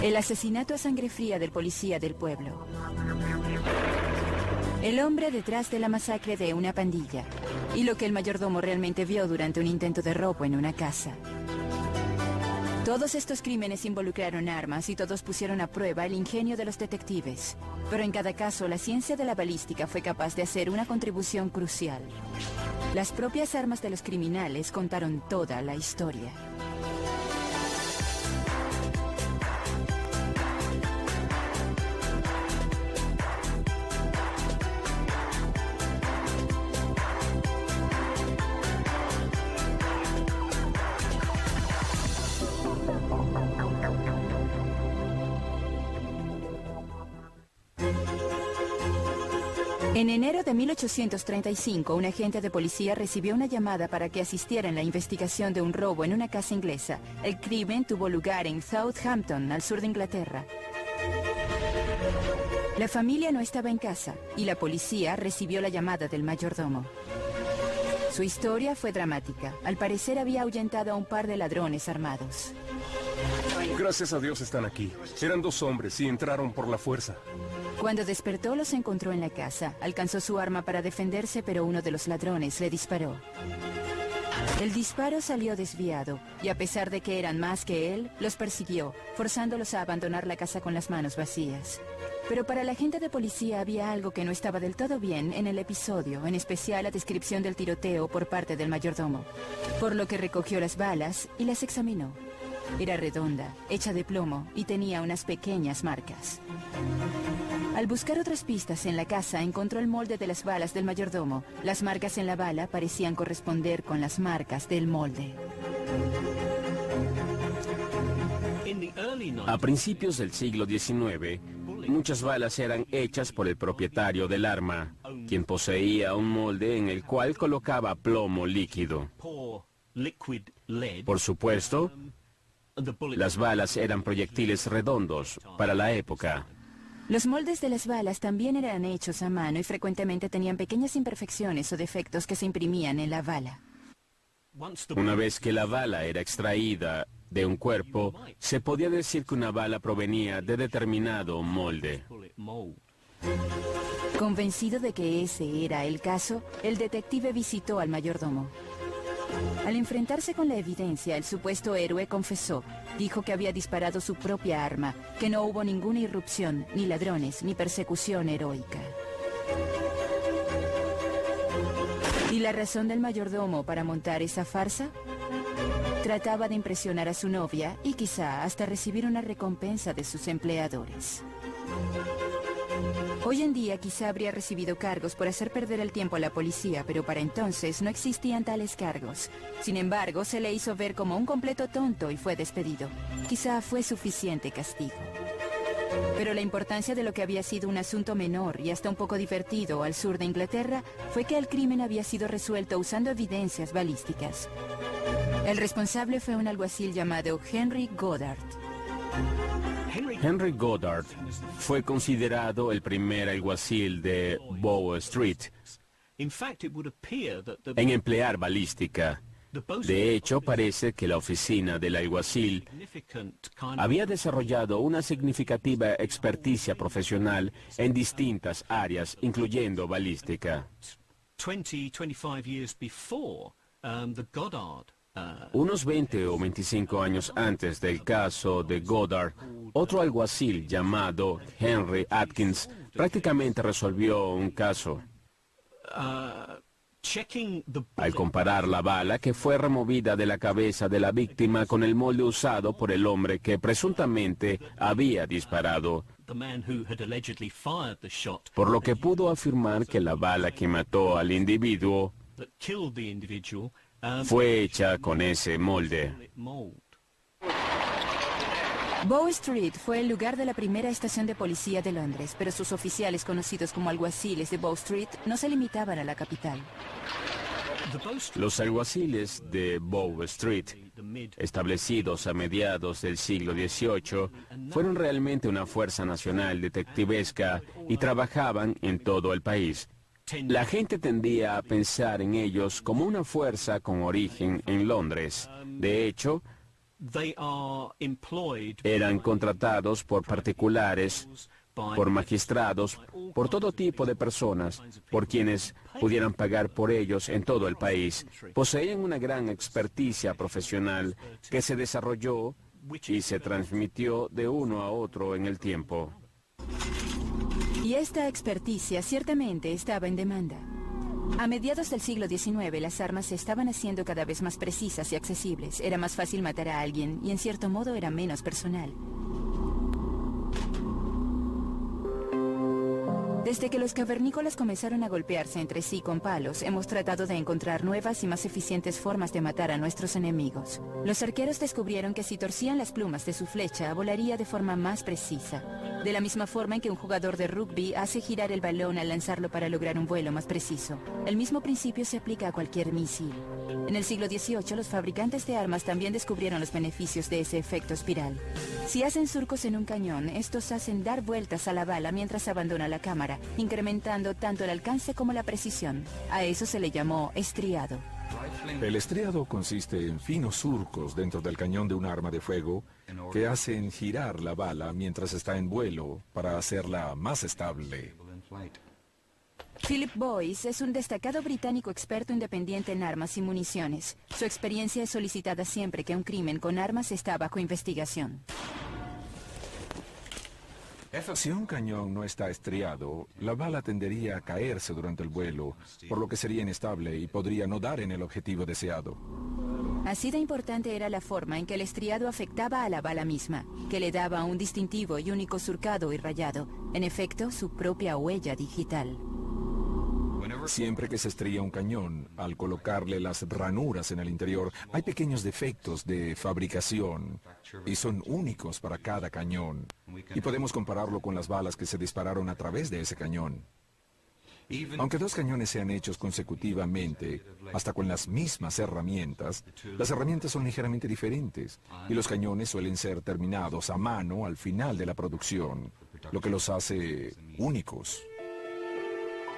El asesinato a sangre fría del policía del pueblo. El hombre detrás de la masacre de una pandilla. Y lo que el mayordomo realmente vio durante un intento de robo en una casa. Todos estos crímenes involucraron armas y todos pusieron a prueba el ingenio de los detectives. Pero en cada caso, la ciencia de la balística fue capaz de hacer una contribución crucial. Las propias armas de los criminales contaron toda la historia. En enero de 1835, un agente de policía recibió una llamada para que asistiera en la investigación de un robo en una casa inglesa. El crimen tuvo lugar en Southampton, al sur de Inglaterra. La familia no estaba en casa y la policía recibió la llamada del mayordomo. Su historia fue dramática. Al parecer había ahuyentado a un par de ladrones armados. Gracias a Dios están aquí. Eran dos hombres y entraron por la fuerza. Cuando despertó, los encontró en la casa. Alcanzó su arma para defenderse, pero uno de los ladrones le disparó. El disparo salió desviado, y a pesar de que eran más que él, los persiguió, forzándolos a abandonar la casa con las manos vacías. Pero para la agente de policía había algo que no estaba del todo bien en el episodio, en especial la descripción del tiroteo por parte del mayordomo. Por lo que recogió las balas y las examinó. Era redonda, hecha de plomo, y tenía unas pequeñas marcas. Al buscar otras pistas en la casa, encontró el molde de las balas del mayordomo. Las marcas en la bala parecían corresponder con las marcas del molde. A principios del siglo XIX, muchas balas eran hechas por el propietario del arma, quien poseía un molde en el cual colocaba plomo líquido. Por supuesto, las balas eran proyectiles redondos para la época. Los moldes de las balas también eran hechos a mano y frecuentemente tenían pequeñas imperfecciones o defectos que se imprimían en la bala. Una vez que la bala era extraída de un cuerpo, se podía decir que una bala provenía de determinado molde. Convencido de que ese era el caso, el detective visitó al mayordomo. Al enfrentarse con la evidencia, el supuesto héroe confesó. Dijo que había disparado su propia arma, que no hubo ninguna irrupción, ni ladrones, ni persecución heroica. ¿Y la razón del mayordomo para montar esa farsa? Trataba de impresionar a su novia y quizá hasta recibir una recompensa de sus empleadores. Hoy en día quizá habría recibido cargos por hacer perder el tiempo a la policía, pero para entonces no existían tales cargos. Sin embargo, se le hizo ver como un completo tonto y fue despedido. Quizá fue suficiente castigo. Pero la importancia de lo que había sido un asunto menor y hasta un poco divertido al sur de Inglaterra fue que el crimen había sido resuelto usando evidencias balísticas. El responsable fue un alguacil llamado Henry Goddard. Henry Goddard fue considerado el primer alguacil de Bow Street en emplear balística. De hecho, parece que la oficina del alguacil había desarrollado una significativa experticia profesional en distintas áreas, incluyendo balística. 25 years before, the Goddard Unos 20 o 25 años antes del caso de Goddard, otro alguacil llamado Henry Atkins prácticamente resolvió un caso. Al comparar la bala que fue removida de la cabeza de la víctima con el molde usado por el hombre que presuntamente había disparado, por lo que pudo afirmar que la bala que mató al individuo fue hecha con ese molde. Bow Street fue el lugar de la primera estación de policía de Londres, pero sus oficiales, conocidos como alguaciles de Bow Street, no se limitaban a la capital. Los alguaciles de Bow Street, establecidos a mediados del siglo XVIII, fueron realmente una fuerza nacional detectivesca y trabajaban en todo el país. La gente tendía a pensar en ellos como una fuerza con origen en Londres. De hecho, they are employed Eran contratados por particulares, por magistrados, por todo tipo de personas, por quienes pudieran pagar por ellos en todo el país. Poseían una gran experticia profesional que se desarrolló y se transmitió de uno a otro en el tiempo. Y esta experticia ciertamente estaba en demanda. A mediados del siglo XIX, las armas se estaban haciendo cada vez más precisas y accesibles. Era más fácil matar a alguien y en cierto modo era menos personal. Desde que los cavernícolas comenzaron a golpearse entre sí con palos, hemos tratado de encontrar nuevas y más eficientes formas de matar a nuestros enemigos. Los arqueros descubrieron que si torcían las plumas de su flecha, volaría de forma más precisa. De la misma forma en que un jugador de rugby hace girar el balón al lanzarlo para lograr un vuelo más preciso. El mismo principio se aplica a cualquier misil. En el siglo XVIII, los fabricantes de armas también descubrieron los beneficios de ese efecto espiral. Si hacen surcos en un cañón, estos hacen dar vueltas a la bala mientras abandona la cámara, incrementando tanto el alcance como la precisión. A eso se le llamó estriado. El estriado consiste en finos surcos dentro del cañón de un arma de fuego que hacen girar la bala mientras está en vuelo para hacerla más estable. Philip Boyce es un destacado británico experto independiente en armas y municiones. Su experiencia es solicitada siempre que un crimen con armas está bajo investigación. Si un cañón no está estriado, la bala tendería a caerse durante el vuelo, por lo que sería inestable y podría no dar en el objetivo deseado. Así de importante era la forma en que el estriado afectaba a la bala misma, que le daba un distintivo y único surcado y rayado, en efecto, su propia huella digital. Siempre que se estría un cañón, al colocarle las ranuras en el interior, hay pequeños defectos de fabricación y son únicos para cada cañón. Y podemos compararlo con las balas que se dispararon a través de ese cañón. Aunque dos cañones sean hechos consecutivamente, hasta con las mismas herramientas, las herramientas son ligeramente diferentes y los cañones suelen ser terminados a mano al final de la producción, lo que los hace únicos.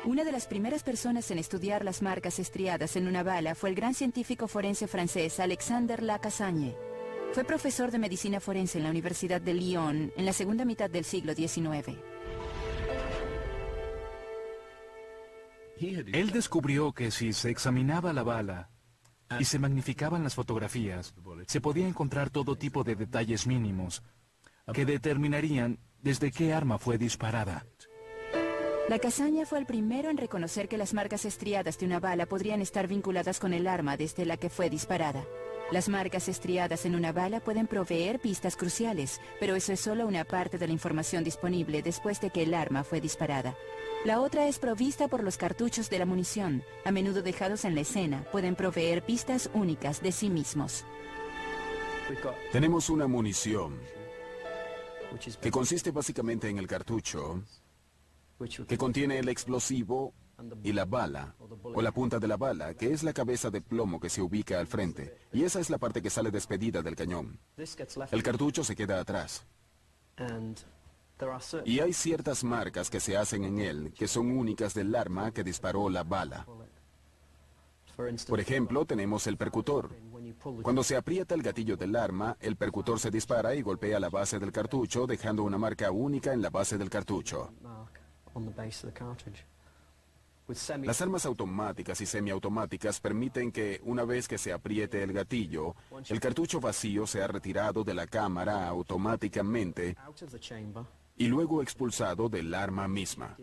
Una de las primeras personas en estudiar las marcas estriadas en una bala fue el gran científico forense francés Alexandre Lacassagne. Fue profesor de medicina forense en la Universidad de Lyon en la segunda mitad del siglo XIX. Él descubrió que si se examinaba la bala y se magnificaban las fotografías, se podía encontrar todo tipo de detalles mínimos que determinarían desde qué arma fue disparada. Lacassagne fue el primero en reconocer que las marcas estriadas de una bala podrían estar vinculadas con el arma desde la que fue disparada. Las marcas estriadas en una bala pueden proveer pistas cruciales, pero eso es solo una parte de la información disponible después de que el arma fue disparada. La otra es provista por los cartuchos de la munición. A menudo dejados en la escena, pueden proveer pistas únicas de sí mismos. Tenemos una munición que consiste básicamente en el cartucho, que contiene el explosivo y la bala, o la punta de la bala, que es la cabeza de plomo que se ubica al frente, y esa es la parte que sale despedida del cañón. El cartucho se queda atrás. Y hay ciertas marcas que se hacen en él, que son únicas del arma que disparó la bala. Por ejemplo, tenemos el percutor. Cuando se aprieta el gatillo del arma, el percutor se dispara y golpea la base del cartucho, dejando una marca única en la base del cartucho. Las armas automáticas y semiautomáticas permiten que, una vez que se apriete el gatillo, el cartucho vacío sea retirado de la cámara automáticamente y luego expulsado del arma misma.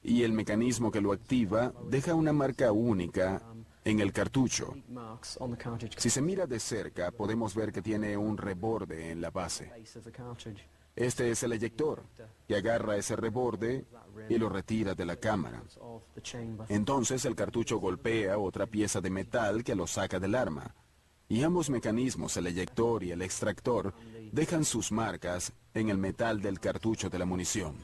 Y el mecanismo que lo activa deja una marca única en el cartucho. Si se mira de cerca, podemos ver que tiene un reborde en la base. Este es el eyector, que agarra ese reborde y lo retira de la cámara. Entonces el cartucho golpea otra pieza de metal que lo saca del arma. Y ambos mecanismos, el eyector y el extractor, dejan sus marcas en el metal del cartucho de la munición.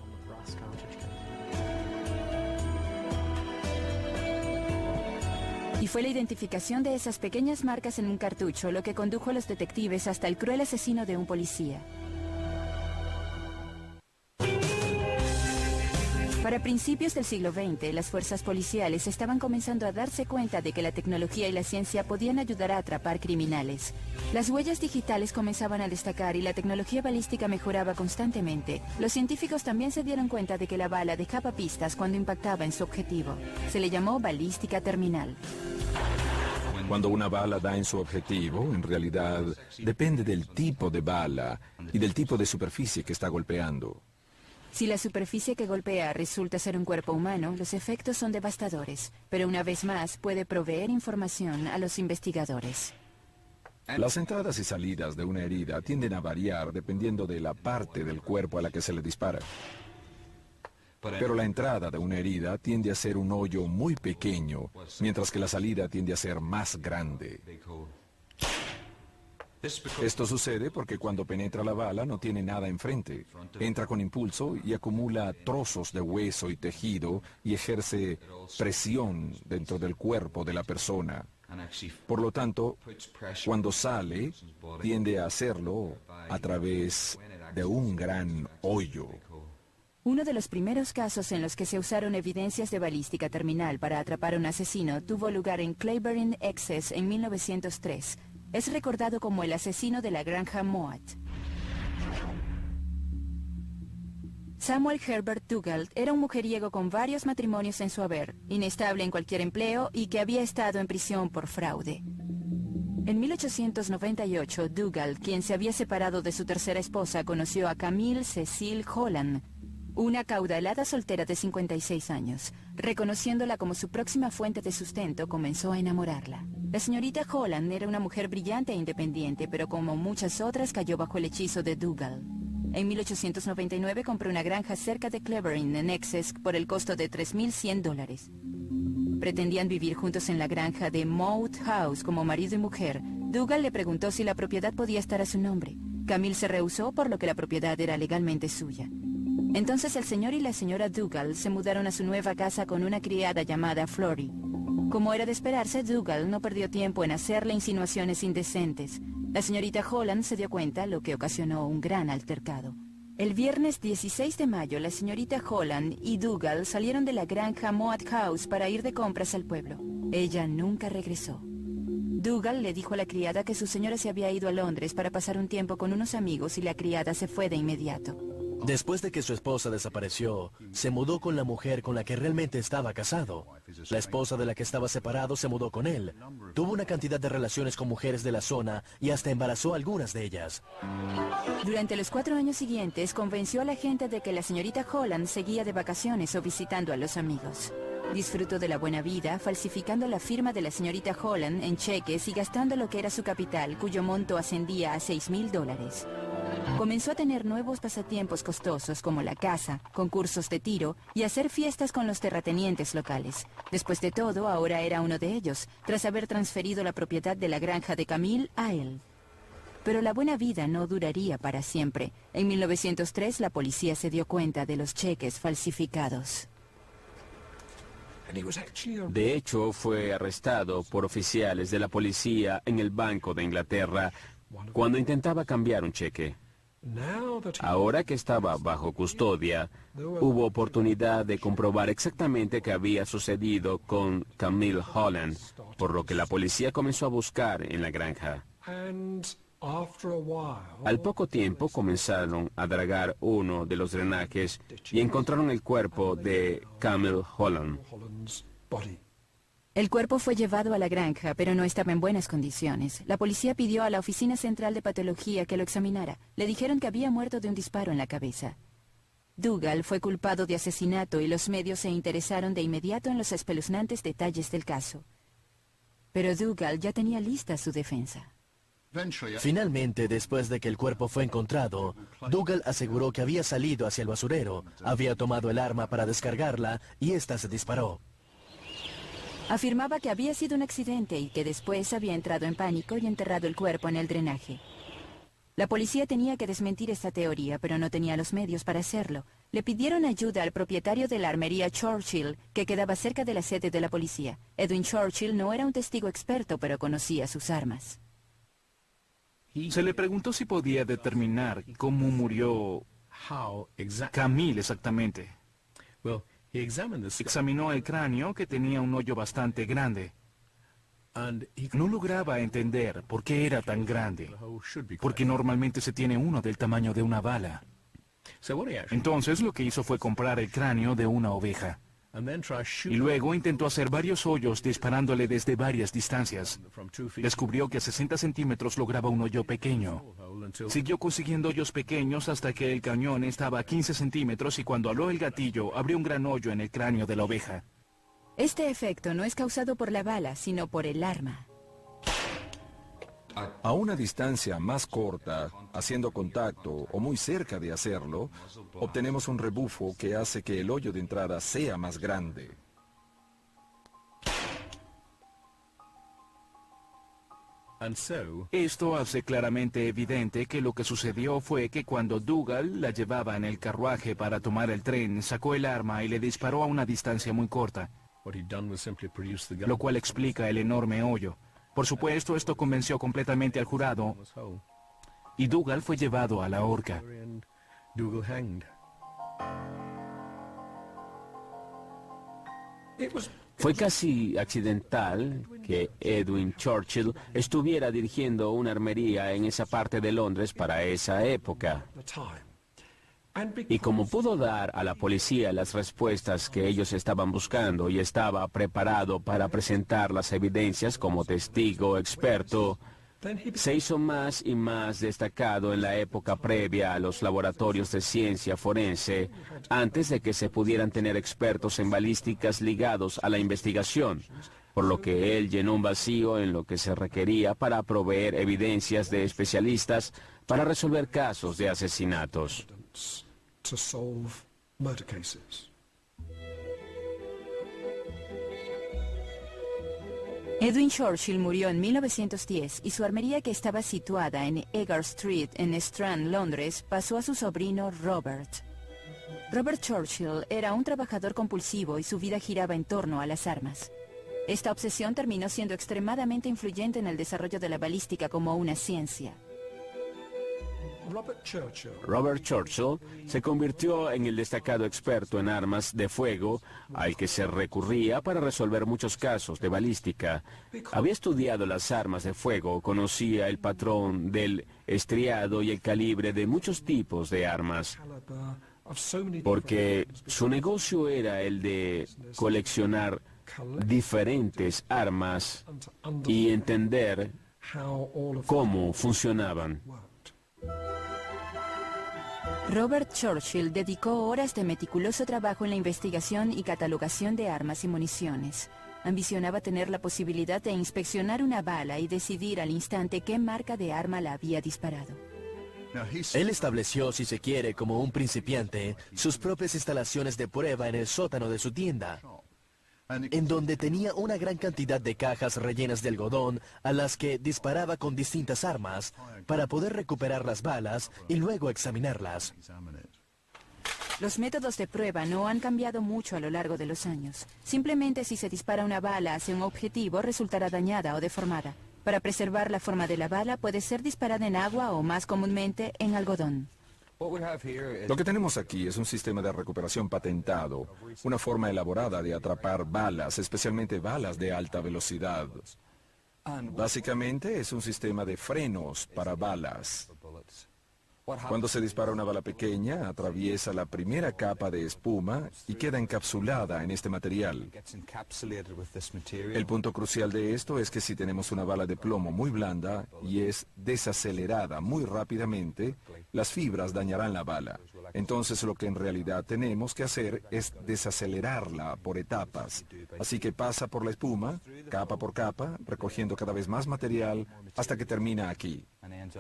Y fue la identificación de esas pequeñas marcas en un cartucho lo que condujo a los detectives hasta el cruel asesino de un policía. Para principios del siglo XX, las fuerzas policiales estaban comenzando a darse cuenta de que la tecnología y la ciencia podían ayudar a atrapar criminales. Las huellas digitales comenzaban a destacar y la tecnología balística mejoraba constantemente. Los científicos también se dieron cuenta de que la bala dejaba pistas cuando impactaba en su objetivo. Se le llamó balística terminal. Cuando una bala da en su objetivo, en realidad depende del tipo de bala y del tipo de superficie que está golpeando. Si la superficie que golpea resulta ser un cuerpo humano, los efectos son devastadores, pero una vez más puede proveer información a los investigadores. Las entradas y salidas de una herida tienden a variar dependiendo de la parte del cuerpo a la que se le dispara. Pero la entrada de una herida tiende a ser un hoyo muy pequeño, mientras que la salida tiende a ser más grande. Esto sucede porque cuando penetra la bala no tiene nada enfrente. Entra con impulso y acumula trozos de hueso y tejido y ejerce presión dentro del cuerpo de la persona. Por lo tanto, cuando sale, tiende a hacerlo a través de un gran hoyo. Uno de los primeros casos en los que se usaron evidencias de balística terminal para atrapar a un asesino tuvo lugar en Cleveland, Texas, en 1903. Es recordado como el asesino de la granja Moat. Samuel Herbert Dougall era un mujeriego con varios matrimonios en su haber, inestable en cualquier empleo y que había estado en prisión por fraude. En 1898, Dougall, quien se había separado de su tercera esposa, conoció a Camille Cecile Holland, una acaudalada soltera de 56 años. Reconociéndola como su próxima fuente de sustento, comenzó a enamorarla. La señorita Holland era una mujer brillante e independiente, pero como muchas otras cayó bajo el hechizo de Dougall. En 1899 compró una granja cerca de Cleveland, en Essex, por el costo de $3,100. Pretendían vivir juntos en la granja de Moat House como marido y mujer. Dougall le preguntó si la propiedad podía estar a su nombre. Camille se rehusó, por lo que la propiedad era legalmente suya. Entonces el señor y la señora Dougall se mudaron a su nueva casa con una criada llamada Flory. Como era de esperarse, Dougall no perdió tiempo en hacerle insinuaciones indecentes. La señorita Holland se dio cuenta, lo que ocasionó un gran altercado. El viernes 16 de mayo, la señorita Holland y Dougall salieron de la granja Moat House para ir de compras al pueblo. Ella nunca regresó. Dougall le dijo a la criada que su señora se había ido a Londres para pasar un tiempo con unos amigos y la criada se fue de inmediato. Después de que su esposa desapareció, se mudó con la mujer con la que realmente estaba casado. La esposa de la que estaba separado se mudó con él. Tuvo una cantidad de relaciones con mujeres de la zona y hasta embarazó a algunas de ellas. Durante los 4 años siguientes, convenció a la gente de que la señorita Holland seguía de vacaciones o visitando a los amigos. Disfrutó de la buena vida, falsificando la firma de la señorita Holland en cheques y gastando lo que era su capital, cuyo monto ascendía a $6,000. Comenzó a tener nuevos pasatiempos costosos como la caza, concursos de tiro y hacer fiestas con los terratenientes locales. Después de todo, ahora era uno de ellos, tras haber transferido la propiedad de la granja de Camille a él. Pero la buena vida no duraría para siempre. En 1903 la policía se dio cuenta de los cheques falsificados. De hecho, fue arrestado por oficiales de la policía en el Banco de Inglaterra cuando intentaba cambiar un cheque. Ahora que estaba bajo custodia, hubo oportunidad de comprobar exactamente qué había sucedido con Camille Holland, por lo que la policía comenzó a buscar en la granja. Al poco tiempo comenzaron a dragar uno de los drenajes y encontraron el cuerpo de Camille Holland. El cuerpo fue llevado a la granja, pero no estaba en buenas condiciones. La policía pidió a la Oficina Central de Patología que lo examinara. Le dijeron que había muerto de un disparo en la cabeza. Dougall fue culpado de asesinato y los medios se interesaron de inmediato en los espeluznantes detalles del caso. Pero Dougall ya tenía lista su defensa. Finalmente, después de que el cuerpo fue encontrado, Dougall aseguró que había salido hacia el basurero, había tomado el arma para descargarla y ésta se disparó. Afirmaba que había sido un accidente y que después había entrado en pánico y enterrado el cuerpo en el drenaje. La policía tenía que desmentir esta teoría, pero no tenía los medios para hacerlo. Le pidieron ayuda al propietario de la armería Churchill, que quedaba cerca de la sede de la policía. Edwin Churchill no era un testigo experto, pero conocía sus armas. Se le preguntó si podía determinar cómo murió Camille exactamente. Examinó el cráneo, que tenía un hoyo bastante grande. No lograba entender por qué era tan grande, porque normalmente se tiene uno del tamaño de una bala. Entonces lo que hizo fue comprar el cráneo de una oveja. Y luego intentó hacer varios hoyos disparándole desde varias distancias. Descubrió que a 60 centímetros lograba un hoyo pequeño. Siguió consiguiendo hoyos pequeños hasta que el cañón estaba a 15 centímetros y cuando aló el gatillo abrió un gran hoyo en el cráneo de la oveja. Este efecto no es causado por la bala, sino por el arma. A una distancia más corta, haciendo contacto o muy cerca de hacerlo, obtenemos un rebufo que hace que el hoyo de entrada sea más grande. Esto hace claramente evidente que lo que sucedió fue que cuando Dougal la llevaba en el carruaje para tomar el tren, sacó el arma y le disparó a una distancia muy corta, lo cual explica el enorme hoyo. Por supuesto, esto convenció completamente al jurado y Dougal fue llevado a la horca. Fue casi accidental que Edwin Churchill estuviera dirigiendo una armería en esa parte de Londres para esa época. Y como pudo dar a la policía las respuestas que ellos estaban buscando y estaba preparado para presentar las evidencias como testigo experto, se hizo más y más destacado en la época previa a los laboratorios de ciencia forense, antes de que se pudieran tener expertos en balísticas ligados a la investigación, por lo que él llenó un vacío en lo que se requería para proveer evidencias de especialistas para resolver casos de asesinatos. Edwin Churchill murió en 1910 y su armería, que estaba situada en Edgar Street en Strand, Londres, pasó a su sobrino Robert. Robert Churchill era un trabajador compulsivo y su vida giraba en torno a las armas. Esta obsesión terminó siendo extremadamente influyente en el desarrollo de la balística como una ciencia. Robert Churchill se convirtió en el destacado experto en armas de fuego al que se recurría para resolver muchos casos de balística. Había estudiado las armas de fuego, conocía el patrón del estriado y el calibre de muchos tipos de armas, porque su negocio era el de coleccionar diferentes armas y entender cómo funcionaban. Robert Churchill dedicó horas de meticuloso trabajo en la investigación y catalogación de armas y municiones. Ambicionaba tener la posibilidad de inspeccionar una bala y decidir al instante qué marca de arma la había disparado. Él estableció, si se quiere, como un principiante, sus propias instalaciones de prueba en el sótano de su tienda, en donde tenía una gran cantidad de cajas rellenas de algodón a las que disparaba con distintas armas para poder recuperar las balas y luego examinarlas. Los métodos de prueba no han cambiado mucho a lo largo de los años. Simplemente si se dispara una bala hacia un objetivo, resultará dañada o deformada. Para preservar la forma de la bala, puede ser disparada en agua o, más comúnmente, en algodón. Lo que tenemos aquí es un sistema de recuperación patentado, una forma elaborada de atrapar balas, especialmente balas de alta velocidad. Básicamente es un sistema de frenos para balas. Cuando se dispara una bala pequeña, atraviesa la primera capa de espuma y queda encapsulada en este material. El punto crucial de esto es que si tenemos una bala de plomo muy blanda y es desacelerada muy rápidamente, las fibras dañarán la bala. Entonces lo que en realidad tenemos que hacer es desacelerarla por etapas. Así que pasa por la espuma, capa por capa, recogiendo cada vez más material hasta que termina aquí.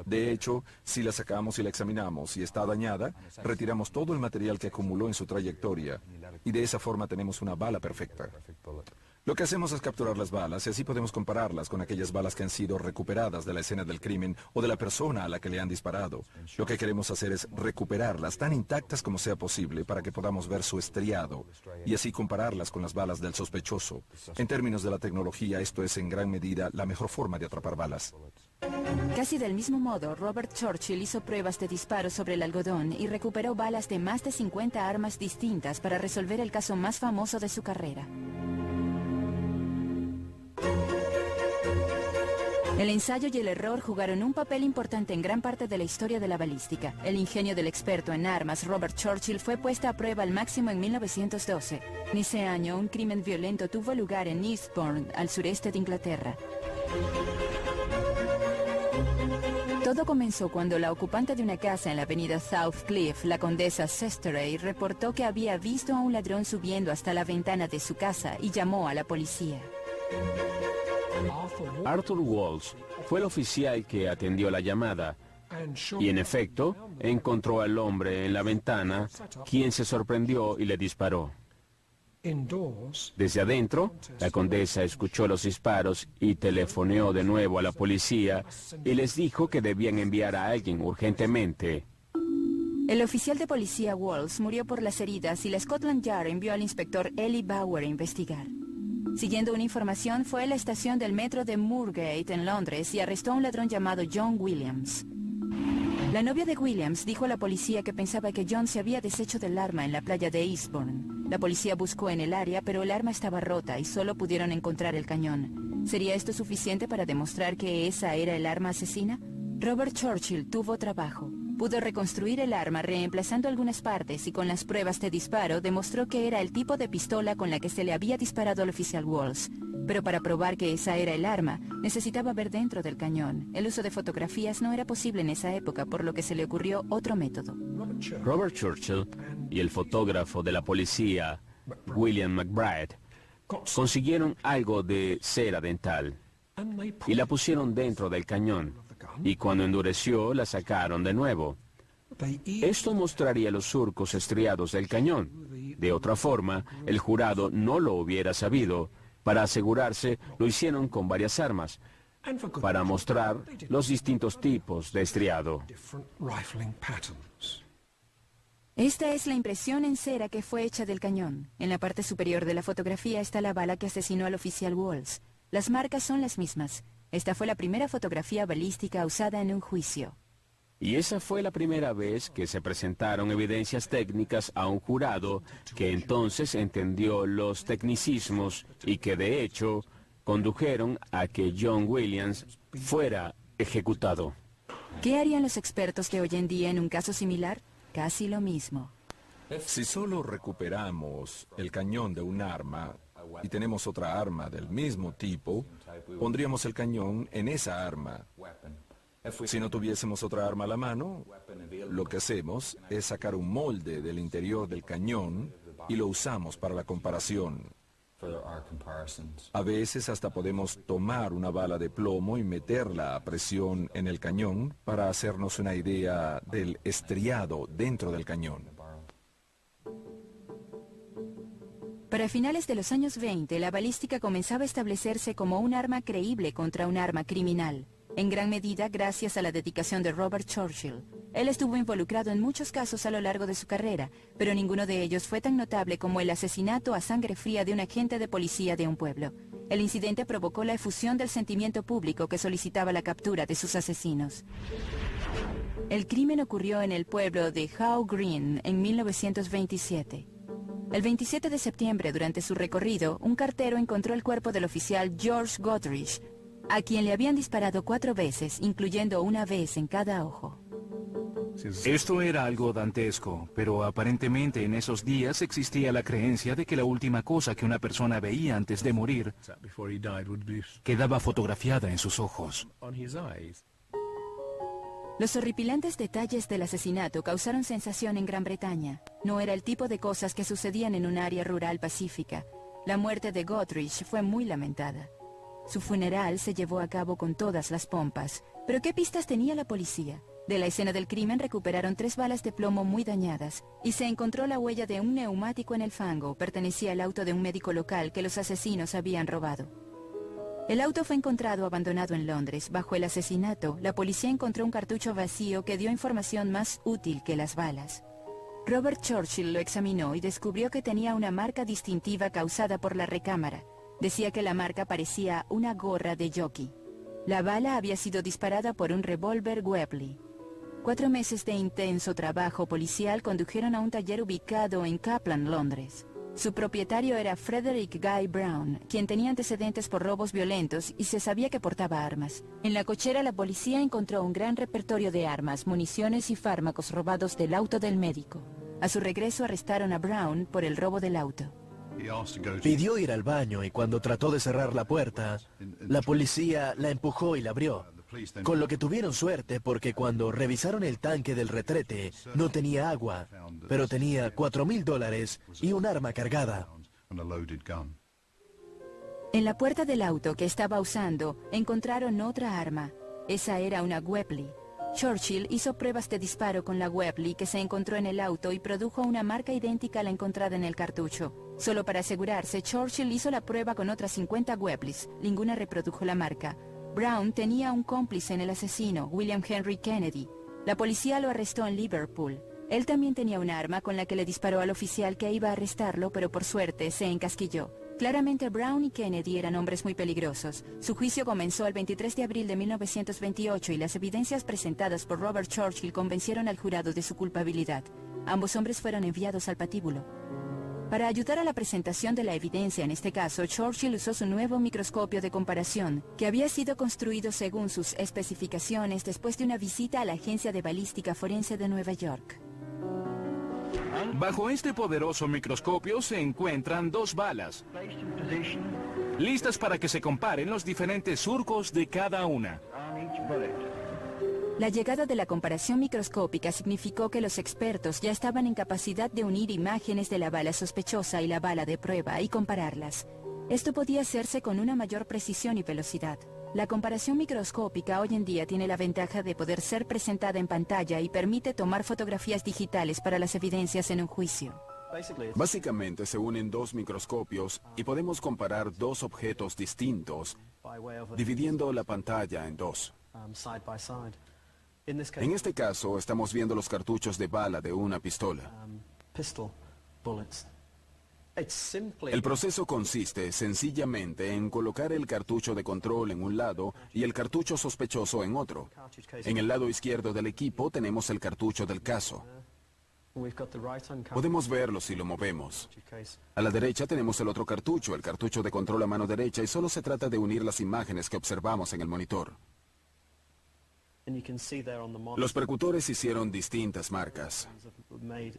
De hecho, si la sacamos y la examinamos y está dañada, retiramos todo el material que acumuló en su trayectoria. Y de esa forma tenemos una bala perfecta. Lo que hacemos es capturar las balas y así podemos compararlas con aquellas balas que han sido recuperadas de la escena del crimen o de la persona a la que le han disparado. Lo que queremos hacer es recuperarlas tan intactas como sea posible para que podamos ver su estriado y así compararlas con las balas del sospechoso. En términos de la tecnología, esto es en gran medida la mejor forma de atrapar balas. Casi del mismo modo, Robert Churchill hizo pruebas de disparo sobre el algodón y recuperó balas de más de 50 armas distintas para resolver el caso más famoso de su carrera. El ensayo y el error jugaron un papel importante en gran parte de la historia de la balística. El ingenio del experto en armas, Robert Churchill, fue puesta a prueba al máximo en 1912. En ese año, un crimen violento tuvo lugar en Eastbourne, al sureste de Inglaterra. Todo comenzó cuando la ocupante de una casa en la avenida Southcliffe, la condesa Sesterey, reportó que había visto a un ladrón subiendo hasta la ventana de su casa y llamó a la policía. Arthur Walsh fue el oficial que atendió la llamada y en efecto encontró al hombre en la ventana, quien se sorprendió y le disparó. Desde adentro, la condesa escuchó los disparos y telefoneó de nuevo a la policía y les dijo que debían enviar a alguien urgentemente. El oficial de policía Walsh murió por las heridas y la Scotland Yard envió al inspector Eli Bauer a investigar. Siguiendo una información, fue a la estación del metro de Moorgate en Londres y arrestó a un ladrón llamado John Williams. La novia de Williams dijo a la policía que pensaba que John se había deshecho del arma en la playa de Eastbourne. La policía buscó en el área, pero el arma estaba rota y solo pudieron encontrar el cañón. ¿Sería esto suficiente para demostrar que esa era el arma asesina? Robert Churchill tuvo trabajo. Pudo reconstruir el arma reemplazando algunas partes y con las pruebas de disparo demostró que era el tipo de pistola con la que se le había disparado al oficial Walsh. Pero para probar que esa era el arma, necesitaba ver dentro del cañón. El uso de fotografías no era posible en esa época, por lo que se le ocurrió otro método. Robert Churchill y el fotógrafo de la policía, William McBride, consiguieron algo de cera dental y la pusieron dentro del cañón. Y cuando endureció, la sacaron de nuevo. Esto mostraría los surcos estriados del cañón. De otra forma, el jurado no lo hubiera sabido. Para asegurarse, lo hicieron con varias armas, para mostrar los distintos tipos de estriado. Esta es la impresión en cera que fue hecha del cañón. En la parte superior de la fotografía está la bala que asesinó al oficial Walsh. Las marcas son las mismas. Esta fue la primera fotografía balística usada en un juicio. Y esa fue la primera vez que se presentaron evidencias técnicas a un jurado que entonces entendió los tecnicismos y que de hecho condujeron a que John Williams fuera ejecutado. ¿Qué harían los expertos de hoy en día en un caso similar? Casi lo mismo. Si solo recuperamos el cañón de un arma y tenemos otra arma del mismo tipo, pondríamos el cañón en esa arma. Si no tuviésemos otra arma a la mano, lo que hacemos es sacar un molde del interior del cañón y lo usamos para la comparación. A veces hasta podemos tomar una bala de plomo y meterla a presión en el cañón para hacernos una idea del estriado dentro del cañón. Para finales de los años 20, la balística comenzaba a establecerse como un arma creíble contra un arma criminal, en gran medida gracias a la dedicación de Robert Churchill. Él estuvo involucrado en muchos casos a lo largo de su carrera, pero ninguno de ellos fue tan notable como el asesinato a sangre fría de un agente de policía de un pueblo. El incidente provocó la efusión del sentimiento público que solicitaba la captura de sus asesinos. El crimen ocurrió en el pueblo de How Green en 1927. El 27 de septiembre, durante su recorrido, un cartero encontró el cuerpo del oficial George Goodrich, a quien le habían disparado 4 veces, incluyendo una vez en cada ojo. Esto era algo dantesco, pero aparentemente en esos días existía la creencia de que la última cosa que una persona veía antes de morir quedaba fotografiada en sus ojos. Los horripilantes detalles del asesinato causaron sensación en Gran Bretaña. No era el tipo de cosas que sucedían en un área rural pacífica. La muerte de Goodrich fue muy lamentada. Su funeral se llevó a cabo con todas las pompas. ¿Pero qué pistas tenía la policía? De la escena del crimen recuperaron 3 balas de plomo muy dañadas y se encontró la huella de un neumático en el fango. Pertenecía al auto de un médico local que los asesinos habían robado. El auto fue encontrado abandonado en Londres. Bajo el asesinato, la policía encontró un cartucho vacío que dio información más útil que las balas. Robert Churchill lo examinó y descubrió que tenía una marca distintiva causada por la recámara. Decía que la marca parecía una gorra de jockey. La bala había sido disparada por un revólver Webley. 4 meses de intenso trabajo policial condujeron a un taller ubicado en Kaplan, Londres. Su propietario era Frederick Guy Brown, quien tenía antecedentes por robos violentos y se sabía que portaba armas. En la cochera la policía encontró un gran repertorio de armas, municiones y fármacos robados del auto del médico. A su regreso arrestaron a Brown por el robo del auto. Pidió ir al baño y cuando trató de cerrar la puerta, la policía la empujó y la abrió. Con lo que tuvieron suerte porque cuando revisaron el tanque del retrete no tenía agua, pero tenía $4,000 y un arma cargada. En la puerta del auto que estaba usando encontraron otra arma. Esa era una Webley. Churchill hizo pruebas de disparo con la Webley que se encontró en el auto y produjo una marca idéntica a la encontrada en el cartucho. Solo para asegurarse, Churchill hizo la prueba con otras 50 Webleys. Ninguna reprodujo la marca. Brown tenía un cómplice en el asesino, William Henry Kennedy. La policía lo arrestó en Liverpool. Él también tenía un arma con la que le disparó al oficial que iba a arrestarlo, pero por suerte se encasquilló. Claramente Brown y Kennedy eran hombres muy peligrosos. Su juicio comenzó el 23 de abril de 1928 y las evidencias presentadas por Robert Churchill convencieron al jurado de su culpabilidad. Ambos hombres fueron enviados al patíbulo. Para ayudar a la presentación de la evidencia en este caso, Churchill usó su nuevo microscopio de comparación, que había sido construido según sus especificaciones después de una visita a la Agencia de Balística Forense de Nueva York. Bajo este poderoso microscopio se encuentran 2 balas, listas para que se comparen los diferentes surcos de cada una. La llegada de la comparación microscópica significó que los expertos ya estaban en capacidad de unir imágenes de la bala sospechosa y la bala de prueba y compararlas. Esto podía hacerse con una mayor precisión y velocidad. La comparación microscópica hoy en día tiene la ventaja de poder ser presentada en pantalla y permite tomar fotografías digitales para las evidencias en un juicio. Básicamente se unen 2 microscopios y podemos comparar 2 objetos distintos, dividiendo la pantalla en 2. En este caso, estamos viendo los cartuchos de bala de una pistola. El proceso consiste sencillamente en colocar el cartucho de control en un lado y el cartucho sospechoso en otro. En el lado izquierdo del equipo tenemos el cartucho del caso. Podemos verlo si lo movemos. A la derecha tenemos el otro cartucho, el cartucho de control a mano derecha, y solo se trata de unir las imágenes que observamos en el monitor. Los percutores hicieron distintas marcas.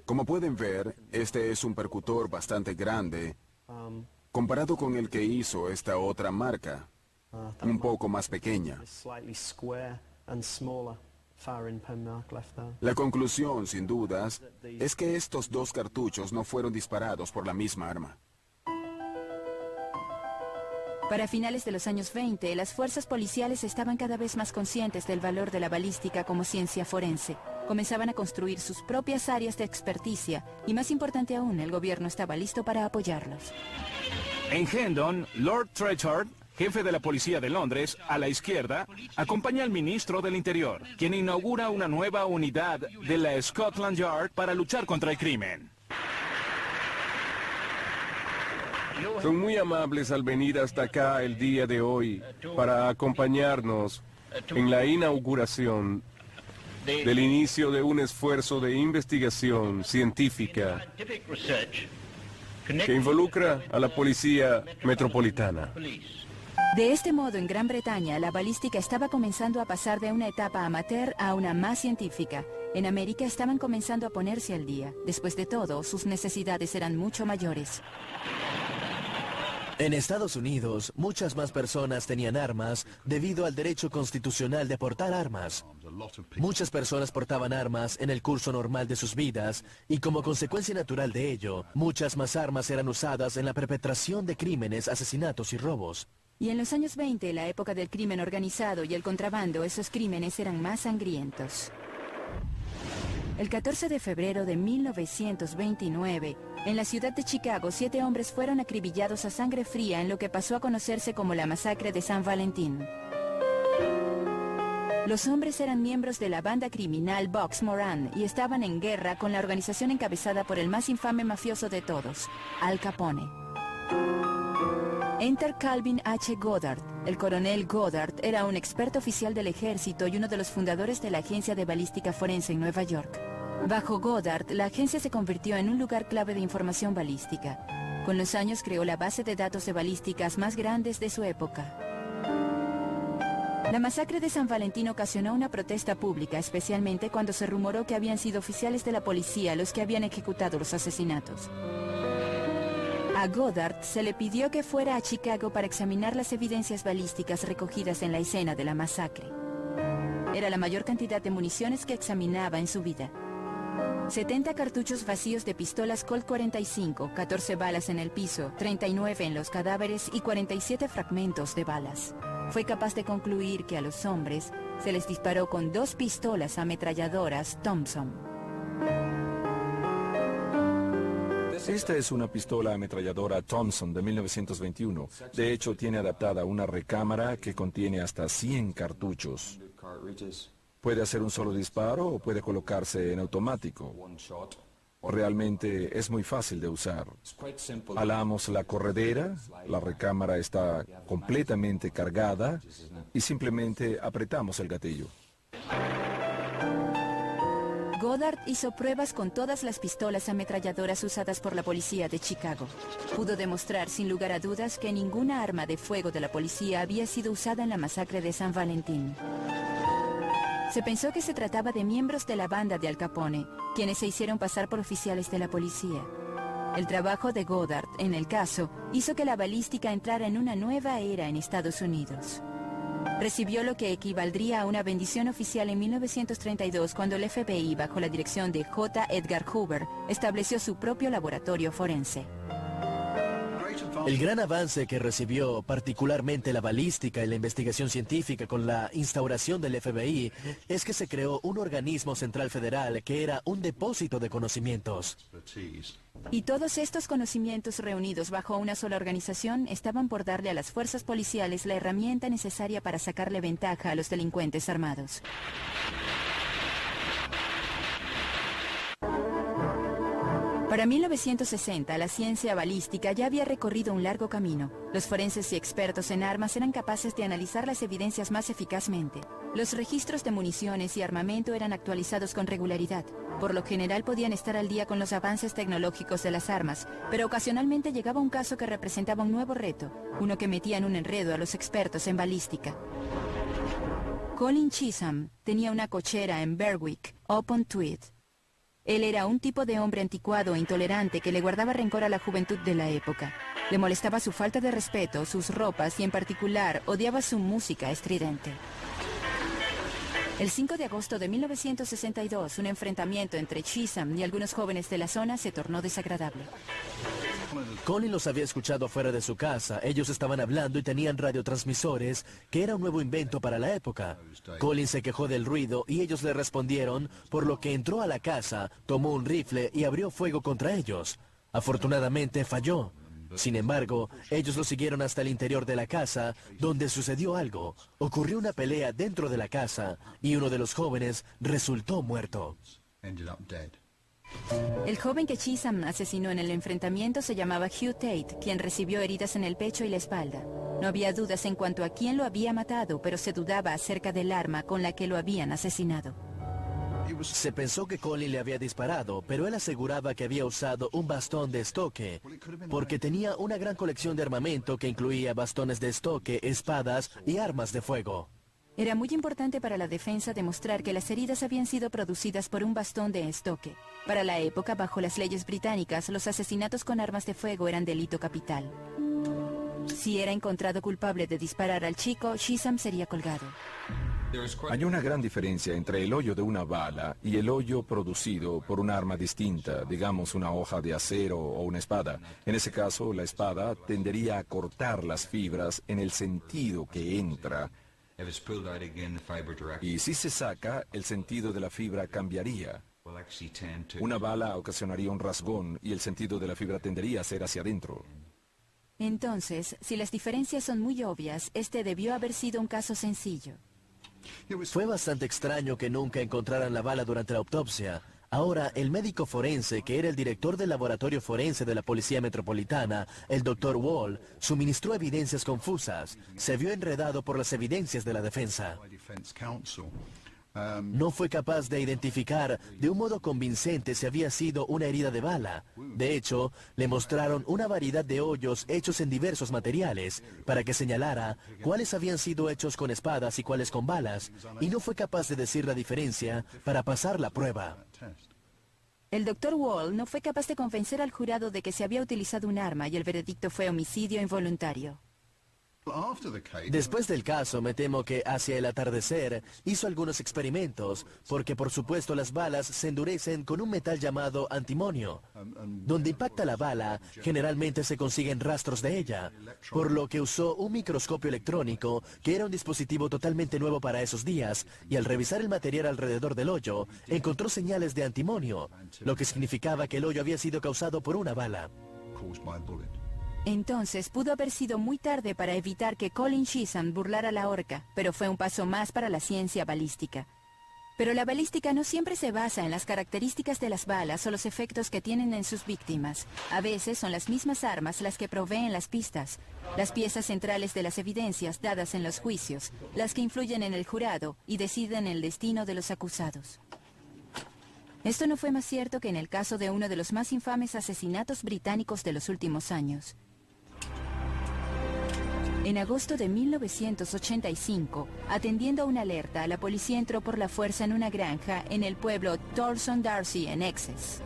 Como pueden ver, este es un percutor bastante grande comparado con el que hizo esta otra marca, un poco más pequeña. La conclusión, sin dudas, es que estos 2 cartuchos no fueron disparados por la misma arma. Para finales de los años 20, las fuerzas policiales estaban cada vez más conscientes del valor de la balística como ciencia forense. Comenzaban a construir sus propias áreas de experticia y, más importante aún, el gobierno estaba listo para apoyarlos. En Hendon, Lord Treachard, jefe de la policía de Londres, a la izquierda, acompaña al ministro del Interior, quien inaugura una nueva unidad de la Scotland Yard para luchar contra el crimen. Son muy amables al venir hasta acá el día de hoy para acompañarnos en la inauguración del inicio de un esfuerzo de investigación científica que involucra a la Policía Metropolitana. De este modo, en Gran Bretaña, la balística estaba comenzando a pasar de una etapa amateur a una más científica. En América estaban comenzando a ponerse al día. Después de todo, sus necesidades eran mucho mayores. En Estados Unidos, muchas más personas tenían armas debido al derecho constitucional de portar armas. Muchas personas portaban armas en el curso normal de sus vidas y como consecuencia natural de ello, muchas más armas eran usadas en la perpetración de crímenes, asesinatos y robos. Y en los años 20, la época del crimen organizado y el contrabando, esos crímenes eran más sangrientos. El 14 de febrero de 1929, en la ciudad de Chicago, 7 hombres fueron acribillados a sangre fría en lo que pasó a conocerse como la masacre de San Valentín. Los hombres eran miembros de la banda criminal Box Moran y estaban en guerra con la organización encabezada por el más infame mafioso de todos, Al Capone. Enter Calvin H. Goddard. El coronel Goddard era un experto oficial del ejército y uno de los fundadores de la Agencia de Balística Forense en Nueva York. Bajo Goddard, la agencia se convirtió en un lugar clave de información balística. Con los años creó la base de datos de balísticas más grandes de su época. La masacre de San Valentín ocasionó una protesta pública, especialmente cuando se rumoró que habían sido oficiales de la policía los que habían ejecutado los asesinatos. A Goddard se le pidió que fuera a Chicago para examinar las evidencias balísticas recogidas en la escena de la masacre. Era la mayor cantidad de municiones que examinaba en su vida. 70 cartuchos vacíos de pistolas Colt 45, 14 balas en el piso, 39 en los cadáveres y 47 fragmentos de balas. Fue capaz de concluir que a los hombres se les disparó con 2 pistolas ametralladoras Thompson. Esta es una pistola ametralladora Thompson de 1921. De hecho, tiene adaptada una recámara que contiene hasta 100 cartuchos. Puede hacer un solo disparo o puede colocarse en automático. Realmente es muy fácil de usar. Alamos la corredera, la recámara está completamente cargada y simplemente apretamos el gatillo. Goddard hizo pruebas con todas las pistolas ametralladoras usadas por la policía de Chicago. Pudo demostrar sin lugar a dudas que ninguna arma de fuego de la policía había sido usada en la masacre de San Valentín. Se pensó que se trataba de miembros de la banda de Al Capone, quienes se hicieron pasar por oficiales de la policía. El trabajo de Goddard en el caso hizo que la balística entrara en una nueva era en Estados Unidos. Recibió lo que equivaldría a una bendición oficial en 1932 cuando el FBI, bajo la dirección de J. Edgar Hoover, estableció su propio laboratorio forense. El gran avance que recibió particularmente la balística y la investigación científica con la instauración del FBI es que se creó un organismo central federal que era un depósito de conocimientos. Y todos estos conocimientos reunidos bajo una sola organización estaban por darle a las fuerzas policiales la herramienta necesaria para sacarle ventaja a los delincuentes armados. Para 1960, la ciencia balística ya había recorrido un largo camino. Los forenses y expertos en armas eran capaces de analizar las evidencias más eficazmente. Los registros de municiones y armamento eran actualizados con regularidad. Por lo general podían estar al día con los avances tecnológicos de las armas, pero ocasionalmente llegaba un caso que representaba un nuevo reto, uno que metía en un enredo a los expertos en balística. Colin Chisholm tenía una cochera en Berwick, upon Tweed. Él era un tipo de hombre anticuado e intolerante que le guardaba rencor a la juventud de la época. Le molestaba su falta de respeto, sus ropas y en particular odiaba su música estridente. El 5 de agosto de 1962, un enfrentamiento entre Chisholm y algunos jóvenes de la zona se tornó desagradable. Colin los había escuchado fuera de su casa. Ellos estaban hablando y tenían radiotransmisores, que era un nuevo invento para la época. Colin se quejó del ruido y ellos le respondieron, por lo que entró a la casa, tomó un rifle y abrió fuego contra ellos. Afortunadamente falló. Sin embargo, ellos lo siguieron hasta el interior de la casa, donde sucedió algo. Ocurrió una pelea dentro de la casa y uno de los jóvenes resultó muerto. El joven que Chisholm asesinó en el enfrentamiento se llamaba Hugh Tate, quien recibió heridas en el pecho y la espalda. No había dudas en cuanto a quién lo había matado, pero se dudaba acerca del arma con la que lo habían asesinado. Se pensó que Colin le había disparado, pero él aseguraba que había usado un bastón de estoque, porque tenía una gran colección de armamento que incluía bastones de estoque, espadas y armas de fuego. Era muy importante para la defensa demostrar que las heridas habían sido producidas por un bastón de estoque. Para la época, bajo las leyes británicas, los asesinatos con armas de fuego eran delito capital. Si era encontrado culpable de disparar al chico, Chisholm sería colgado. Hay una gran diferencia entre el hoyo de una bala y el hoyo producido por un arma distinta, digamos una hoja de acero o una espada. En ese caso, la espada tendería a cortar las fibras en el sentido que entra. Y si se saca, el sentido de la fibra cambiaría. Una bala ocasionaría un rasgón y el sentido de la fibra tendería a ser hacia adentro. Entonces, si las diferencias son muy obvias, este debió haber sido un caso sencillo. Fue bastante extraño que nunca encontraran la bala durante la autopsia. Ahora, el médico forense, que era el director del laboratorio forense de la Policía Metropolitana, el Dr. Wall, suministró evidencias confusas. Se vio enredado por las evidencias de la defensa. No fue capaz de identificar de un modo convincente si había sido una herida de bala. De hecho, le mostraron una variedad de hoyos hechos en diversos materiales para que señalara cuáles habían sido hechos con espadas y cuáles con balas, y no fue capaz de decir la diferencia para pasar la prueba. El Dr. Wall no fue capaz de convencer al jurado de que se había utilizado un arma y el veredicto fue homicidio involuntario. Después del caso, me temo que hacia el atardecer hizo algunos experimentos, porque por supuesto las balas se endurecen con un metal llamado antimonio. Donde impacta la bala, generalmente se consiguen rastros de ella, por lo que usó un microscopio electrónico, que era un dispositivo totalmente nuevo para esos días, y al revisar el material alrededor del hoyo, encontró señales de antimonio, lo que significaba que el hoyo había sido causado por una bala. Entonces pudo haber sido muy tarde para evitar que Colin Chisholm burlara la horca, pero fue un paso más para la ciencia balística. Pero la balística no siempre se basa en las características de las balas o los efectos que tienen en sus víctimas. A veces son las mismas armas las que proveen las pistas, las piezas centrales de las evidencias dadas en los juicios, las que influyen en el jurado y deciden el destino de los acusados. Esto no fue más cierto que en el caso de uno de los más infames asesinatos británicos de los últimos años. En agosto de 1985, atendiendo a una alerta, la policía entró por la fuerza en una granja en el pueblo Thorson Darcy, en Essex.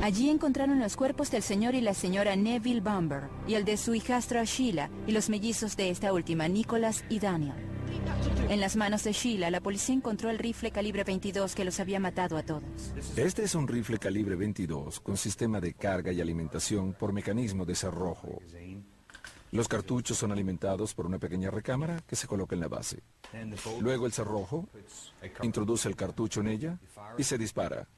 Allí encontraron los cuerpos del señor y la señora Neville Bamber y el de su hijastra Sheila y los mellizos de esta última, Nicholas y Daniel. En las manos de Sheila, la policía encontró el rifle calibre 22 que los había matado a todos. Este es un rifle calibre 22 con sistema de carga y alimentación por mecanismo de cerrojo. Los cartuchos son alimentados por una pequeña recámara que se coloca en la base. Luego el cerrojo introduce el cartucho en ella y se dispara.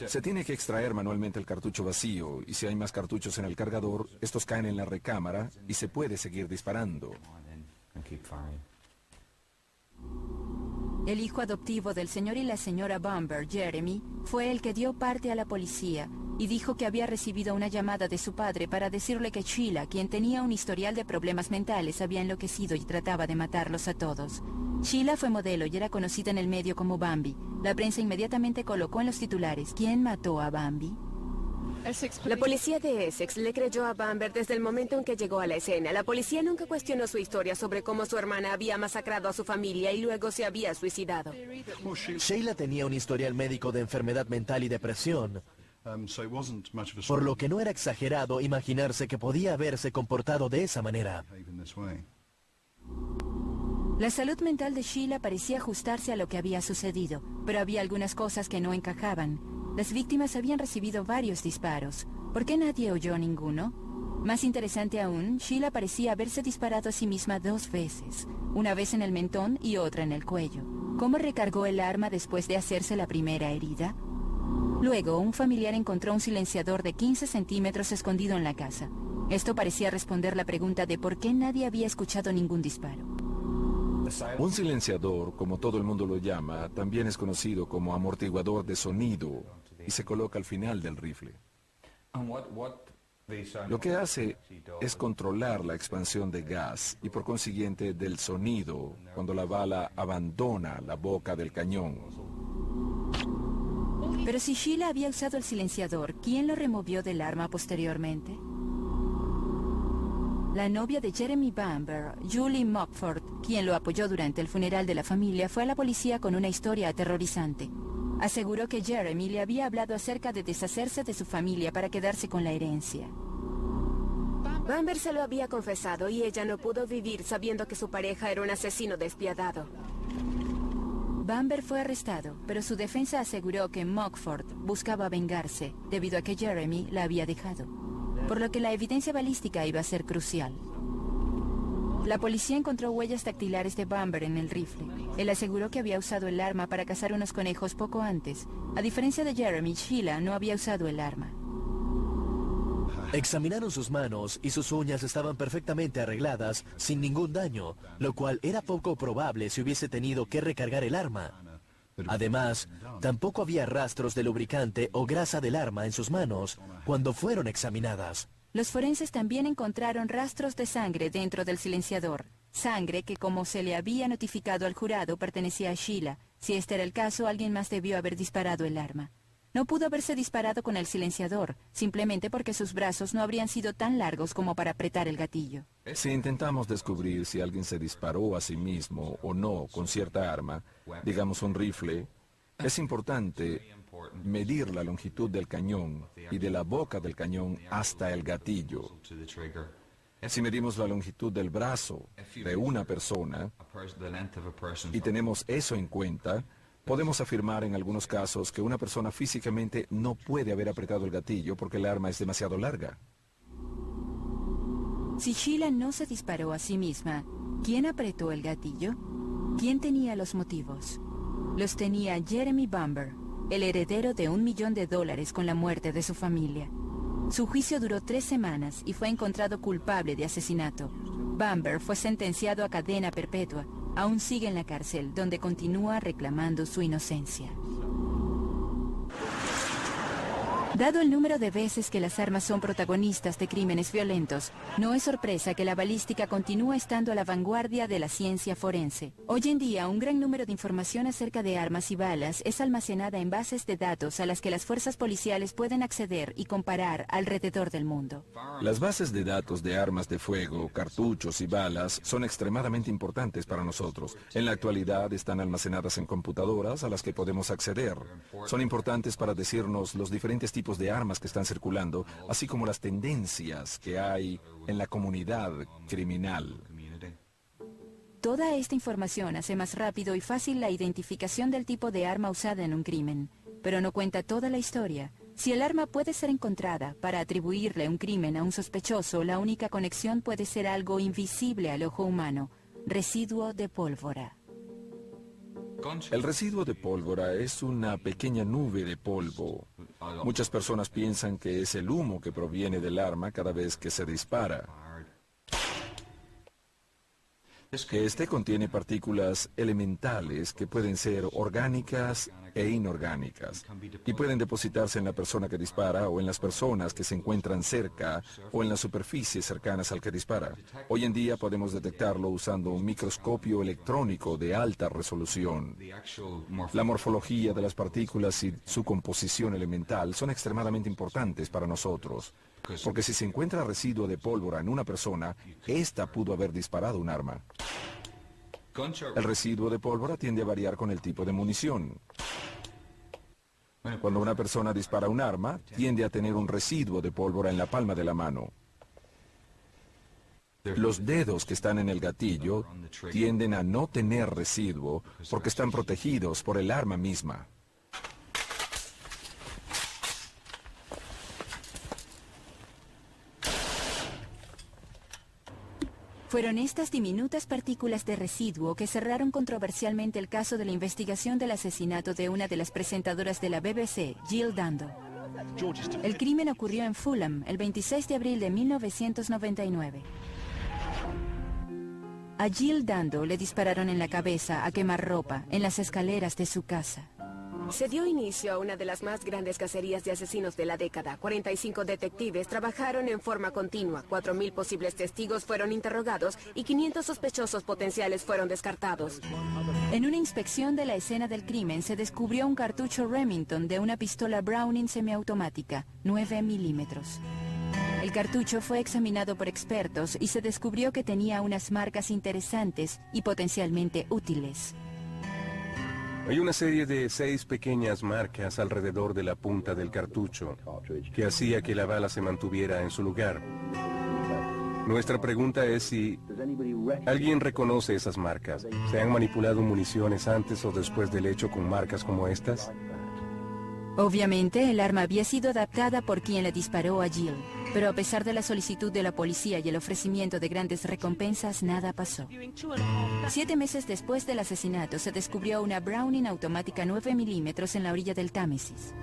Se tiene que extraer manualmente el cartucho vacío y si hay más cartuchos en el cargador, estos caen en la recámara y se puede seguir disparando. El hijo adoptivo del señor y la señora Bamber, Jeremy, fue el que dio parte a la policía y dijo que había recibido una llamada de su padre para decirle que Sheila, quien tenía un historial de problemas mentales, había enloquecido y trataba de matarlos a todos. Sheila fue modelo y era conocida en el medio como Bambi. La prensa inmediatamente colocó en los titulares: ¿quién mató a Bambi? La policía de Essex le creyó a Bamber desde el momento en que llegó a la escena. La policía nunca cuestionó su historia sobre cómo su hermana había masacrado a su familia y luego se había suicidado. Sheila tenía un historial médico de enfermedad mental y depresión, por lo que no era exagerado imaginarse que podía haberse comportado de esa manera. La salud mental de Sheila parecía ajustarse a lo que había sucedido, pero había algunas cosas que no encajaban. Las víctimas habían recibido varios disparos. ¿Por qué nadie oyó ninguno? Más interesante aún, Sheila parecía haberse disparado a sí misma 2 veces, una vez en el mentón y otra en el cuello. ¿Cómo recargó el arma después de hacerse la primera herida? Luego, un familiar encontró un silenciador de 15 centímetros escondido en la casa. Esto parecía responder la pregunta de por qué nadie había escuchado ningún disparo. Un silenciador, como todo el mundo lo llama, también es conocido como amortiguador de sonido y se coloca al final del rifle. Lo que hace es controlar la expansión de gas y por consiguiente del sonido cuando la bala abandona la boca del cañón. Pero si Sheila había usado el silenciador, ¿quién lo removió del arma posteriormente? La novia de Jeremy Bamber, Julie Mockford, quien lo apoyó durante el funeral de la familia, fue a la policía con una historia aterrorizante. Aseguró que Jeremy le había hablado acerca de deshacerse de su familia para quedarse con la herencia. Bamber se lo había confesado y ella no pudo vivir sabiendo que su pareja era un asesino despiadado. Bamber fue arrestado, pero su defensa aseguró que Mockford buscaba vengarse debido a que Jeremy la había dejado, por lo que la evidencia balística iba a ser crucial. La policía encontró huellas dactilares de Bamber en el rifle. Él aseguró que había usado el arma para cazar unos conejos poco antes. A diferencia de Jeremy, Sheila no había usado el arma. Examinaron sus manos y sus uñas estaban perfectamente arregladas, sin ningún daño, lo cual era poco probable si hubiese tenido que recargar el arma. Además, tampoco había rastros de lubricante o grasa del arma en sus manos cuando fueron examinadas. Los forenses también encontraron rastros de sangre dentro del silenciador. Sangre que, como se le había notificado al jurado, pertenecía a Sheila. Si este era el caso, alguien más debió haber disparado el arma. No pudo haberse disparado con el silenciador, simplemente porque sus brazos no habrían sido tan largos como para apretar el gatillo. Si intentamos descubrir si alguien se disparó a sí mismo o no con cierta arma, digamos un rifle, es importante medir la longitud del cañón y de la boca del cañón hasta el gatillo. Si medimos la longitud del brazo de una persona y tenemos eso en cuenta, podemos afirmar en algunos casos que una persona físicamente no puede haber apretado el gatillo porque el arma es demasiado larga. Si Sheila no se disparó a sí misma, ¿quién apretó el gatillo? ¿Quién tenía los motivos? Los tenía Jeremy Bamber, el heredero de $1 millón con la muerte de su familia. Su juicio duró 3 semanas y fue encontrado culpable de asesinato. Bamber fue sentenciado a cadena perpetua. Aún sigue en la cárcel, donde continúa reclamando su inocencia. Dado el número de veces que las armas son protagonistas de crímenes violentos, no es sorpresa que la balística continúa estando a la vanguardia de la ciencia forense. Hoy en día, un gran número de información acerca de armas y balas es almacenada en bases de datos a las que las fuerzas policiales pueden acceder y comparar alrededor del mundo. Las bases de datos de armas de fuego, cartuchos y balas son extremadamente importantes para nosotros. En la actualidad están almacenadas en computadoras a las que podemos acceder. Son importantes para decirnos los diferentes tipos de armas que están circulando, así como las tendencias que hay en la comunidad criminal. Toda esta información hace más rápido y fácil la identificación del tipo de arma usada en un crimen, pero no cuenta toda la historia. Si el arma puede ser encontrada para atribuirle un crimen a un sospechoso, la única conexión puede ser algo invisible al ojo humano: residuo de pólvora. El residuo de pólvora es una pequeña nube de polvo. Muchas personas piensan que es el humo que proviene del arma cada vez que se dispara. Este contiene partículas elementales que pueden ser orgánicas e inorgánicas y pueden depositarse en la persona que dispara o en las personas que se encuentran cerca o en las superficies cercanas al que dispara. Hoy en día podemos detectarlo usando un microscopio electrónico de alta resolución. La morfología de las partículas y su composición elemental son extremadamente importantes para nosotros, porque si se encuentra residuo de pólvora en una persona, ésta pudo haber disparado un arma. El residuo de pólvora tiende a variar con el tipo de munición. Cuando una persona dispara un arma, tiende a tener un residuo de pólvora en la palma de la mano. Los dedos que están en el gatillo tienden a no tener residuo porque están protegidos por el arma misma. Fueron estas diminutas partículas de residuo que cerraron controversialmente el caso de la investigación del asesinato de una de las presentadoras de la BBC, Jill Dando. El crimen ocurrió en Fulham el 26 de abril de 1999. A Jill Dando le dispararon en la cabeza a quemarropa en las escaleras de su casa. Se dio inicio a una de las más grandes cacerías de asesinos de la década. 45 detectives trabajaron en forma continua, 4.000 posibles testigos fueron interrogados y 500 sospechosos potenciales fueron descartados. En una inspección de la escena del crimen se descubrió un cartucho Remington de una pistola Browning semiautomática, 9 milímetros. El cartucho fue examinado por expertos y se descubrió que tenía unas marcas interesantes y potencialmente útiles. Hay una serie de 6 pequeñas marcas alrededor de la punta del cartucho que hacía que la bala se mantuviera en su lugar. Nuestra pregunta es si alguien reconoce esas marcas. ¿Se han manipulado municiones antes o después del hecho con marcas como estas? Obviamente, el arma había sido adaptada por quien le disparó a Jill. Pero a pesar de la solicitud de la policía y el ofrecimiento de grandes recompensas, nada pasó. 7 meses después del asesinato, se descubrió una Browning automática 9 milímetros en la orilla del Támesis.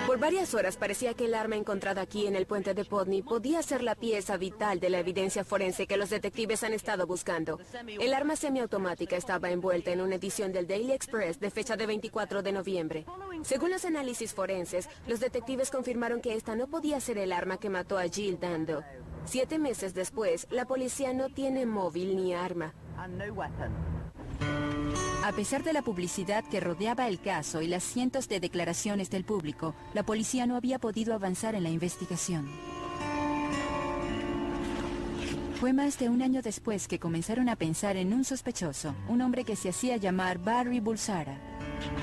Por varias horas parecía que el arma encontrada aquí en el puente de Putney podía ser la pieza vital de la evidencia forense que los detectives han estado buscando. El arma semiautomática estaba envuelta en una edición del Daily Express de fecha de 24 de noviembre. Según los análisis forenses, los detectives confirmaron que esta no podía ser el arma que mató a Jill Dando. 7 meses después, la policía no tiene móvil ni arma. A pesar de la publicidad que rodeaba el caso y las cientos de declaraciones del público, la policía no había podido avanzar en la investigación. Fue más de un año después que comenzaron a pensar en un sospechoso, un hombre que se hacía llamar Barry Bulsara.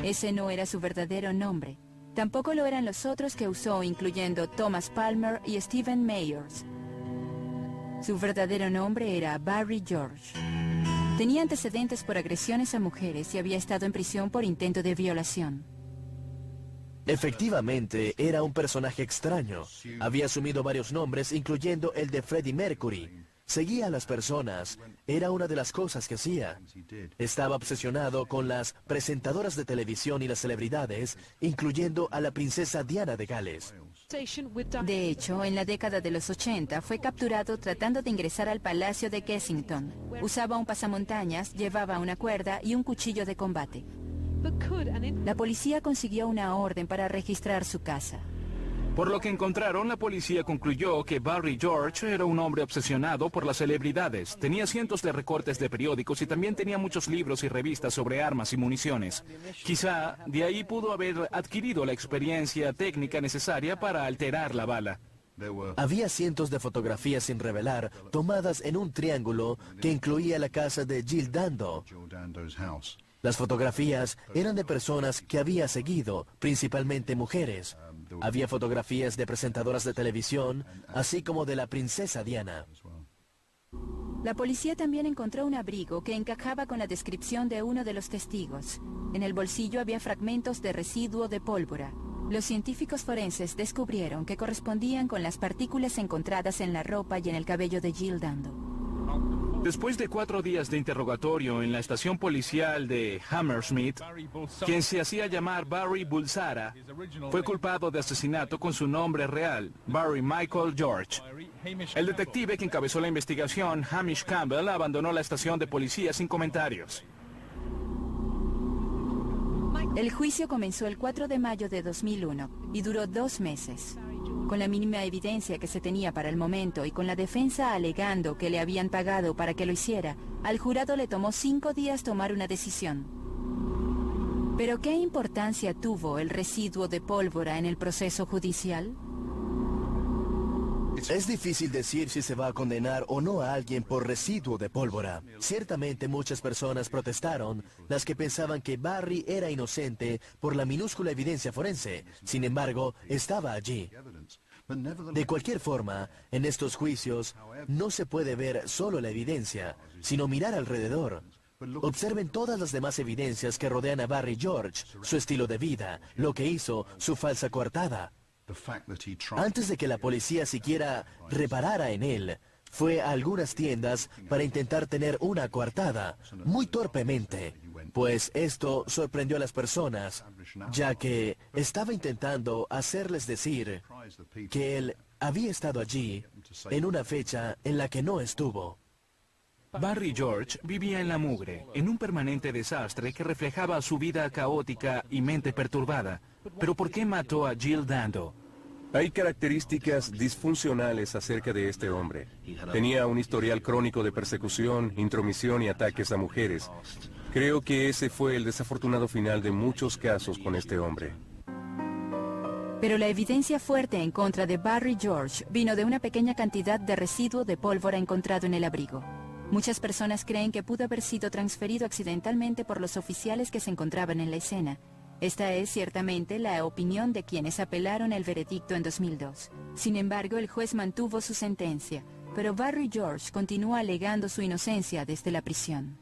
Ese no era su verdadero nombre. Tampoco lo eran los otros que usó, incluyendo Thomas Palmer y Stephen Mayors. Su verdadero nombre era Barry George. Tenía antecedentes por agresiones a mujeres y había estado en prisión por intento de violación. Efectivamente, era un personaje extraño. Había asumido varios nombres, incluyendo el de Freddie Mercury. Seguía a las personas. Era una de las cosas que hacía. Estaba obsesionado con las presentadoras de televisión y las celebridades, incluyendo a la princesa Diana de Gales. De hecho, en la década de los 80 fue capturado tratando de ingresar al Palacio de Kensington. Usaba un pasamontañas, llevaba una cuerda y un cuchillo de combate. La policía consiguió una orden para registrar su casa. Por lo que encontraron, la policía concluyó que Barry George era un hombre obsesionado por las celebridades. Tenía cientos de recortes de periódicos y también tenía muchos libros y revistas sobre armas y municiones. Quizá de ahí pudo haber adquirido la experiencia técnica necesaria para alterar la bala. Había cientos de fotografías sin revelar, tomadas en un triángulo que incluía la casa de Jill Dando. Las fotografías eran de personas que había seguido, principalmente mujeres. Había fotografías de presentadoras de televisión, así como de la princesa Diana. La policía también encontró un abrigo que encajaba con la descripción de uno de los testigos. En el bolsillo había fragmentos de residuo de pólvora. Los científicos forenses descubrieron que correspondían con las partículas encontradas en la ropa y en el cabello de Jill Dando. Después de 4 días de interrogatorio en la estación policial de Hammersmith, quien se hacía llamar Barry Bulsara, fue culpado de asesinato con su nombre real, Barry Michael George. El detective que encabezó la investigación, Hamish Campbell, abandonó la estación de policía sin comentarios. El juicio comenzó el 4 de mayo de 2001 y duró 2 meses. Con la mínima evidencia que se tenía para el momento y con la defensa alegando que le habían pagado para que lo hiciera, al jurado le tomó 5 días tomar una decisión. ¿Pero qué importancia tuvo el residuo de pólvora en el proceso judicial? Es difícil decir si se va a condenar o no a alguien por residuo de pólvora. Ciertamente muchas personas protestaron, las que pensaban que Barry era inocente por la minúscula evidencia forense. Sin embargo, estaba allí. De cualquier forma, en estos juicios no se puede ver solo la evidencia, sino mirar alrededor. Observen todas las demás evidencias que rodean a Barry George, su estilo de vida, lo que hizo, su falsa coartada. Antes de que la policía siquiera reparara en él, fue a algunas tiendas para intentar tener una coartada, muy torpemente, pues esto sorprendió a las personas, ya que estaba intentando hacerles decir que él había estado allí en una fecha en la que no estuvo. Barry George vivía en la mugre, en un permanente desastre que reflejaba su vida caótica y mente perturbada. ¿Pero por qué mató a Jill Dando? Hay características disfuncionales acerca de este hombre. Tenía un historial crónico de persecución, intromisión y ataques a mujeres. Creo que ese fue el desafortunado final de muchos casos con este hombre. Pero la evidencia fuerte en contra de Barry George vino de una pequeña cantidad de residuo de pólvora encontrado en el abrigo. Muchas personas creen que pudo haber sido transferido accidentalmente por los oficiales que se encontraban en la escena. Esta es ciertamente la opinión de quienes apelaron el veredicto en 2002. Sin embargo, el juez mantuvo su sentencia, pero Barry George continúa alegando su inocencia desde la prisión.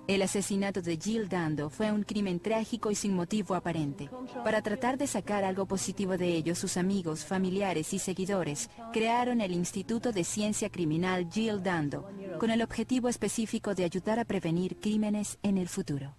El asesinato de Jill Dando fue un crimen trágico y sin motivo aparente. Para tratar de sacar algo positivo de ello, sus amigos, familiares y seguidores crearon el Instituto de Ciencia Criminal Jill Dando, con el objetivo específico de ayudar a prevenir crímenes en el futuro.